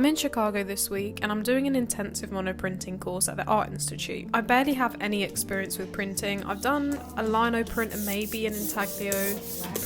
I'm in Chicago this week and I'm doing an intensive monoprinting course at the Art Institute. I barely have any experience with printing. I've done a lino print and maybe an intaglio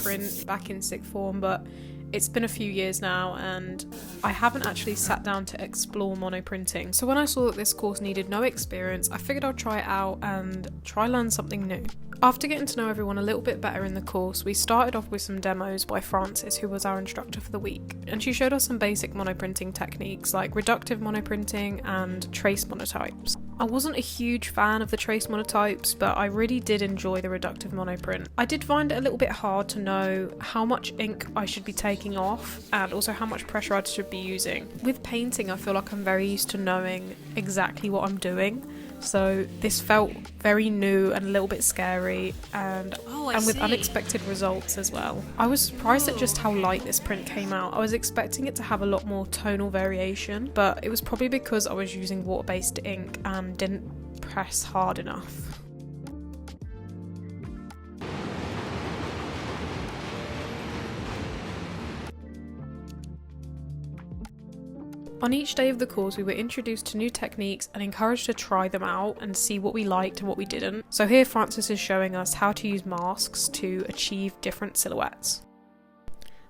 print back in sixth form, but it's been a few years now and I haven't actually sat down to explore monoprinting. So when I saw that this course needed no experience, I figured I'd try it out and try learn something new. After getting to know everyone a little bit better in the course, we started off with some demos by Frances, who was our instructor for the week. And she showed us some basic monoprinting techniques like reductive monoprinting and trace monotypes. I wasn't a huge fan of the trace monotypes, but I really did enjoy the reductive monoprint. I did find it a little bit hard to know how much ink I should be taking off and also how much pressure I should be using. With painting, I feel like I'm very used to knowing exactly what I'm doing. So this felt very new and a little bit scary and with unexpected results as well. I was surprised at just how light this print came out. I was expecting it to have a lot more tonal variation, but it was probably because I was using water-based ink and didn't press hard enough. On each day of the course, we were introduced to new techniques and encouraged to try them out and see what we liked and what we didn't. So here Frances is showing us how to use masks to achieve different silhouettes.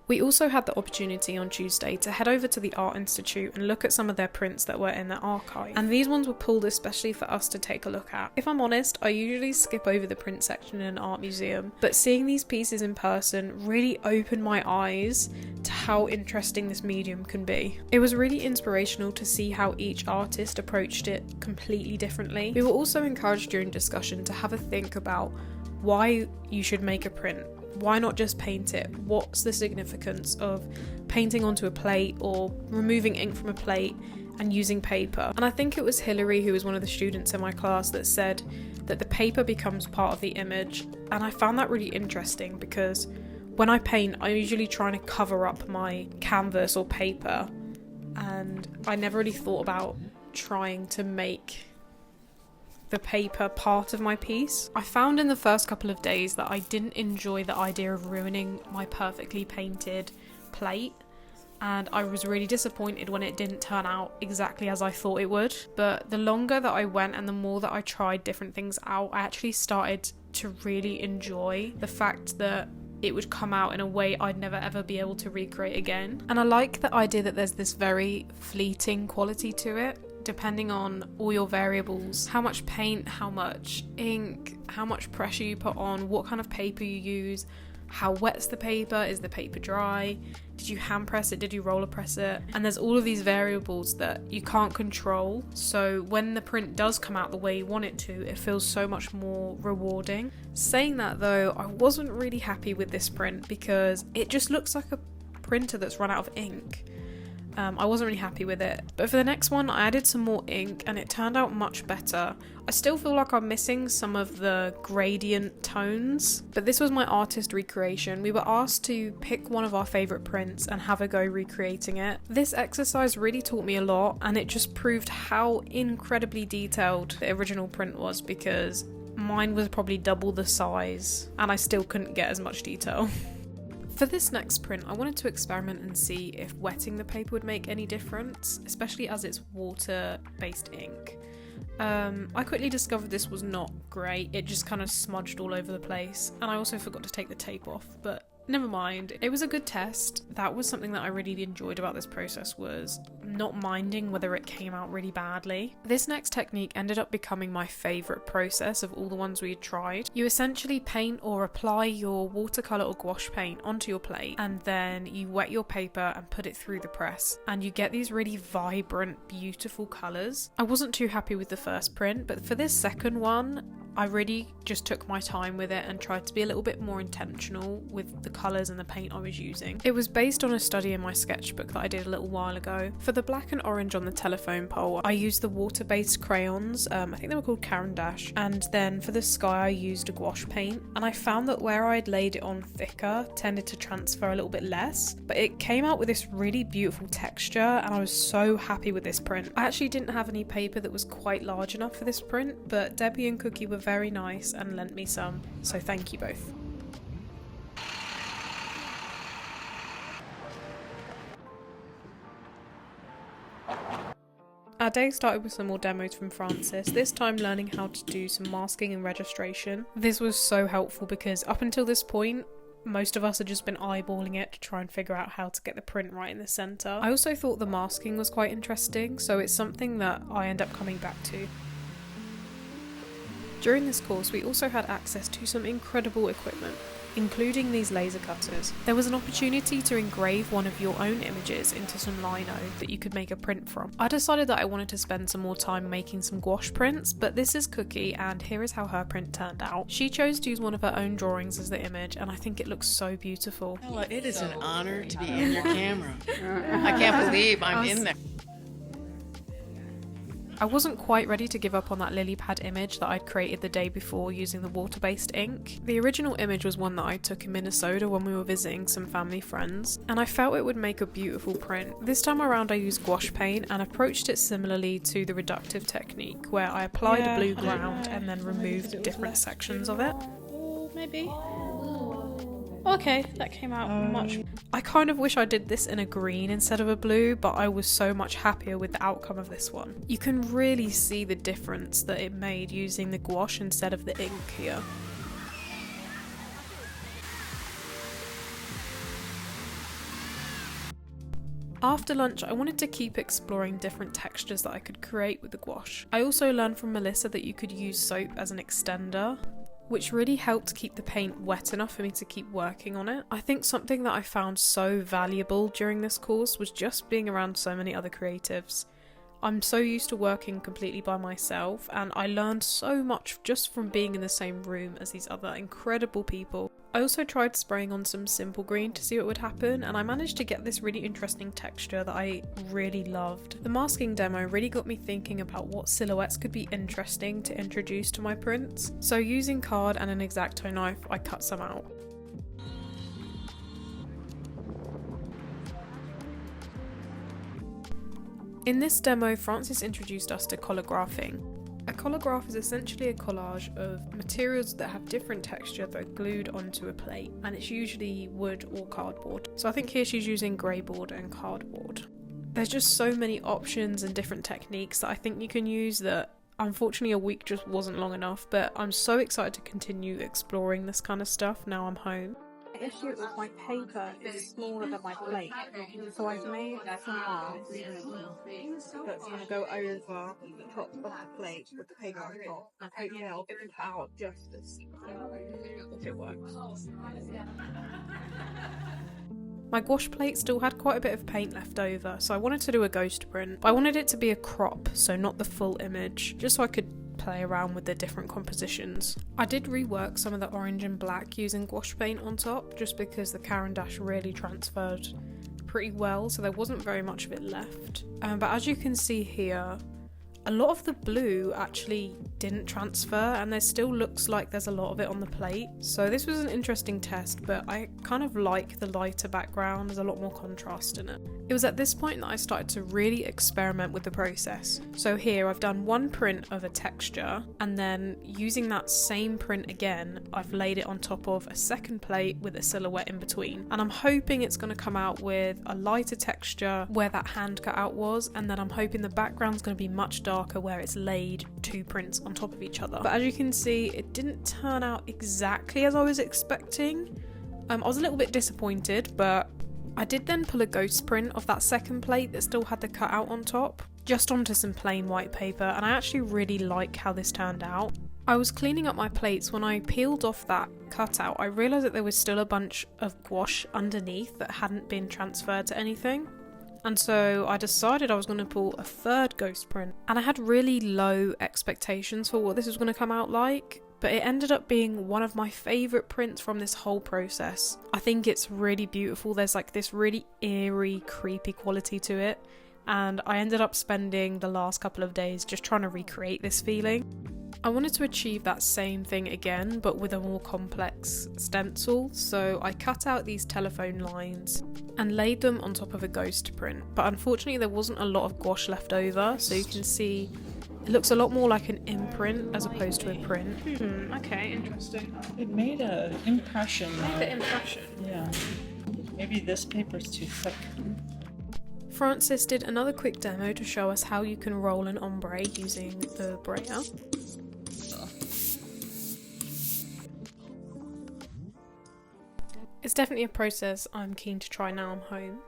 We also had the opportunity on Tuesday to head over to the Art Institute and look at some of their prints that were in their archive. And these ones were pulled especially for us to take a look at. If I'm honest, I usually skip over the print section in an art museum, but seeing these pieces in person really opened my eyes to how interesting this medium can be. It was really inspirational to see how each artist approached it completely differently. We were also encouraged during discussion to have a think about why you should make a print. Why not just paint it? What's the significance of painting onto a plate or removing ink from a plate and using paper? And I think it was Hilary, who was one of the students in my class, that said that the paper becomes part of the image. And I found that really interesting because when I paint, I'm usually trying to cover up my canvas or paper, and I never really thought about trying to make the paper part of my piece. I found in the first couple of days that I didn't enjoy the idea of ruining my perfectly painted plate, and I was really disappointed when it didn't turn out exactly as I thought it would. But the longer that I went and the more that I tried different things out, I actually started to really enjoy the fact that it would come out in a way I'd never ever be able to recreate again. And I like the idea that there's this very fleeting quality to it, depending on all your variables, how much paint, how much ink, how much pressure you put on, what kind of paper you use, how wet's the paper, is the paper dry, did you hand press it, did you roller press it? And there's all of these variables that you can't control, so when the print does come out the way you want it to, it feels so much more rewarding. Saying that though, I wasn't really happy with this print because it just looks like a printer that's run out of ink. I wasn't really happy with it. But for the next one, I added some more ink and it turned out much better. I still feel like I'm missing some of the gradient tones, but this was my artist recreation. We were asked to pick one of our favourite prints and have a go recreating it. This exercise really taught me a lot, and it just proved how incredibly detailed the original print was, because mine was probably double the size and I still couldn't get as much detail. For this next print, I wanted to experiment and see if wetting the paper would make any difference, especially as it's water-based ink. I quickly discovered this was not great. It just kind of smudged all over the place, and I also forgot to take the tape off, but never mind. It was a good test. That was something that I really enjoyed about this process, was not minding whether it came out really badly. This next technique ended up becoming my favourite process of all the ones we had tried. You essentially paint or apply your watercolour or gouache paint onto your plate, and then you wet your paper and put it through the press, and you get these really vibrant, beautiful colours. I wasn't too happy with the first print, but for this second one, I really just took my time with it and tried to be a little bit more intentional with the colours and the paint I was using. It was based on a study in my sketchbook that I did a little while ago. For the black and orange on the telephone pole, I used the water-based crayons, I think they were called Caran d'Ache, and then for the sky I used a gouache paint, and I found that where I'd laid it on thicker tended to transfer a little bit less, but it came out with this really beautiful texture, and I was so happy with this print. I actually didn't have any paper that was quite large enough for this print, but Debbie and Cookie were very nice and lent me some, so thank you both. Our day started with some more demos from Francis, this time learning how to do some masking and registration. This was so helpful because up until this point, most of us had just been eyeballing it to try and figure out how to get the print right in the centre. I also thought the masking was quite interesting, so it's something that I end up coming back to. During this course, we also had access to some incredible equipment, including these laser cutters. There was an opportunity to engrave one of your own images into some lino that you could make a print from. I decided that I wanted to spend some more time making some gouache prints, but this is Cookie and here is how her print turned out. She chose to use one of her own drawings as the image and I think it looks so beautiful. Ella, it is an honor to be in your camera. I can't believe I'm in there. I wasn't quite ready to give up on that lily pad image that I'd created the day before using the water-based ink. The original image was one that I took in Minnesota when we were visiting some family friends, and I felt it would make a beautiful print. This time around I used gouache paint and approached it similarly to the reductive technique, where I applied a blue ground and then removed different sections of it. Maybe. Okay, that came out much. I kind of wish I did this in a green instead of a blue, but I was so much happier with the outcome of this one. You can really see the difference that it made using the gouache instead of the ink here. After lunch, I wanted to keep exploring different textures that I could create with the gouache. I also learned from Melissa that you could use soap as an extender, which really helped keep the paint wet enough for me to keep working on it. I think something that I found so valuable during this course was just being around so many other creatives. I'm so used to working completely by myself, and I learned so much just from being in the same room as these other incredible people. I also tried spraying on some simple green to see what would happen, and I managed to get this really interesting texture that I really loved. The masking demo really got me thinking about what silhouettes could be interesting to introduce to my prints. So using card and an X-Acto knife, I cut some out. In this demo, Francis introduced us to collagraphing. A collage is essentially a collage of materials that have different texture that are glued onto a plate, and it's usually wood or cardboard. So I think here she's using grey board and cardboard. There's just so many options and different techniques that I think you can use that unfortunately a week just wasn't long enough, but I'm so excited to continue exploring this kind of stuff now I'm home. The issue with my paper is smaller than my plate, so I've made some marks that's going to go over the top of the plate with the paper on top, and hopefully I'll get it out justice if it works. My gouache plate still had quite a bit of paint left over, so I wanted to do a ghost print, but I wanted it to be a crop, so not the full image, just so I could play around with the different compositions. I did rework some of the orange and black using gouache paint on top, just because the Caran d'Ache really transferred pretty well, so there wasn't very much of it left. But as you can see here, a lot of the blue actually didn't transfer, and there still looks like there's a lot of it on the plate. So this was an interesting test, but I kind of like the lighter background. There's a lot more contrast in it. It was at this point that I started to really experiment with the process. So here I've done one print of a texture, and then using that same print again, I've laid it on top of a second plate with a silhouette in between. And I'm hoping it's going to come out with a lighter texture where that hand cutout was, and then I'm hoping the background's going to be much darker where it's laid two prints on top of each other. But as you can see, it didn't turn out exactly as I was expecting. I was a little bit disappointed, but I did then pull a ghost print of that second plate that still had the cutout on top, just onto some plain white paper, and I actually really like how this turned out. I was cleaning up my plates when I peeled off that cutout. I realised that there was still a bunch of gouache underneath that hadn't been transferred to anything. And so I decided I was going to pull a third ghost print, and I had really low expectations for what this was going to come out like, but it ended up being one of my favourite prints from this whole process. I think it's really beautiful. There's like this really eerie, creepy quality to it, and I ended up spending the last couple of days just trying to recreate this feeling. I wanted to achieve that same thing again, but with a more complex stencil, so I cut out these telephone lines and laid them on top of a ghost print, but unfortunately there wasn't a lot of gouache left over, so you can see it looks a lot more like an imprint as opposed to a print. Okay, interesting. It made an impression. The impression. Yeah. Maybe this paper's too thick. Frances did another quick demo to show us how you can roll an ombre using the brayer. It's definitely a process I'm keen to try now I'm home.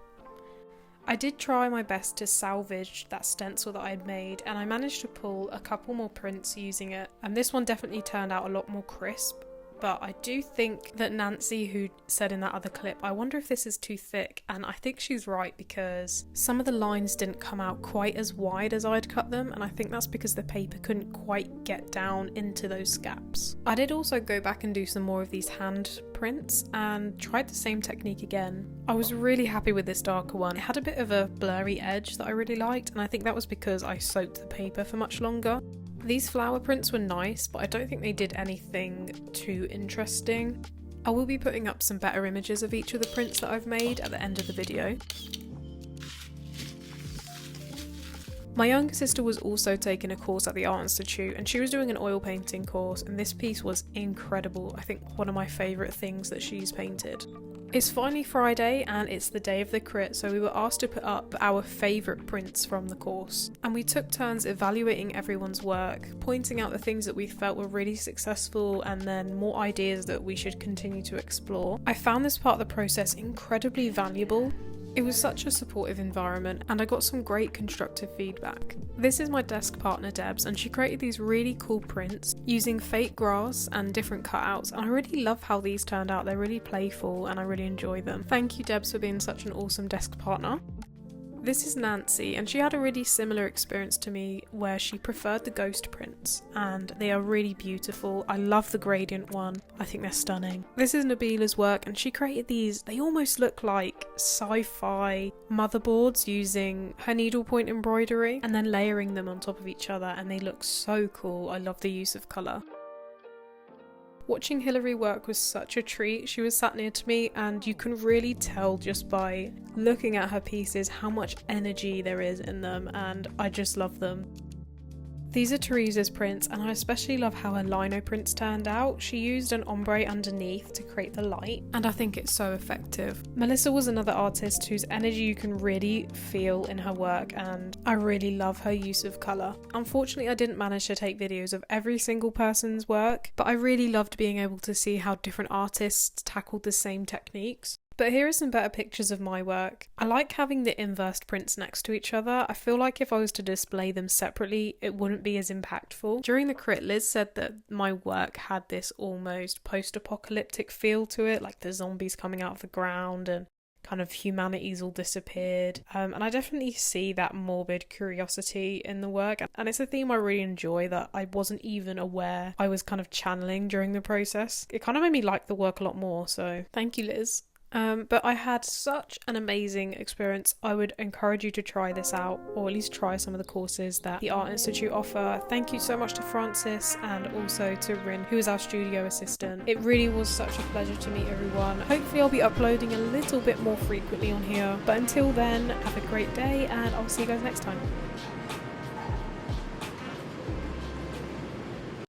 I did try my best to salvage that stencil that I had made, and I managed to pull a couple more prints using it, and this one definitely turned out a lot more crisp. But I do think that Nancy, who said in that other clip, I wonder if this is too thick, and I think she's right, because some of the lines didn't come out quite as wide as I'd cut them, and I think that's because the paper couldn't quite get down into those gaps. I did also go back and do some more of these hand prints and tried the same technique again. I was really happy with this darker one. It had a bit of a blurry edge that I really liked, and I think that was because I soaked the paper for much longer. These flower prints were nice, but I don't think they did anything too interesting. I will be putting up some better images of each of the prints that I've made at the end of the video. My younger sister was also taking a course at the Art Institute, and she was doing an oil painting course, and this piece was incredible. I think one of my favourite things that she's painted. It's finally Friday and it's the day of the crit, so we were asked to put up our favourite prints from the course. And we took turns evaluating everyone's work, pointing out the things that we felt were really successful and then more ideas that we should continue to explore. I found this part of the process incredibly valuable. It was such a supportive environment and I got some great constructive feedback. This is my desk partner Debs, and she created these really cool prints using fake grass and different cutouts, and I really love how these turned out. They're really playful and I really enjoy them. Thank you Debs for being such an awesome desk partner. This is Nancy, and she had a really similar experience to me where she preferred the ghost prints, and they are really beautiful. I love the gradient one, I think they're stunning. This is Nabila's work, and she created these, they almost look like sci-fi motherboards using her needlepoint embroidery and then layering them on top of each other, and they look so cool. I love the use of colour. Watching Hilary work was such a treat. She was sat near to me and you can really tell just by looking at her pieces how much energy there is in them, and I just love them. These are Teresa's prints, and I especially love how her lino prints turned out. She used an ombre underneath to create the light, and I think it's so effective. Melissa was another artist whose energy you can really feel in her work, and I really love her use of colour. Unfortunately, I didn't manage to take videos of every single person's work, but I really loved being able to see how different artists tackled the same techniques. But here are some better pictures of my work. I like having the inversed prints next to each other. I feel like if I was to display them separately, it wouldn't be as impactful. During the crit, Liz said that my work had this almost post-apocalyptic feel to it, like the zombies coming out of the ground and kind of humanity's all disappeared. And I definitely see that morbid curiosity in the work. And it's a theme I really enjoy that I wasn't even aware I was kind of channeling during the process. It kind of made me like the work a lot more, so thank you, Liz. But I had such an amazing experience. I would encourage you to try this out, or at least try some of the courses that the Art Institute offer. Thank you so much to Frances and also to Rin, who is our studio assistant. It really was such a pleasure to meet everyone. Hopefully I'll be uploading a little bit more frequently on here, but until then, have a great day and I'll see you guys next time.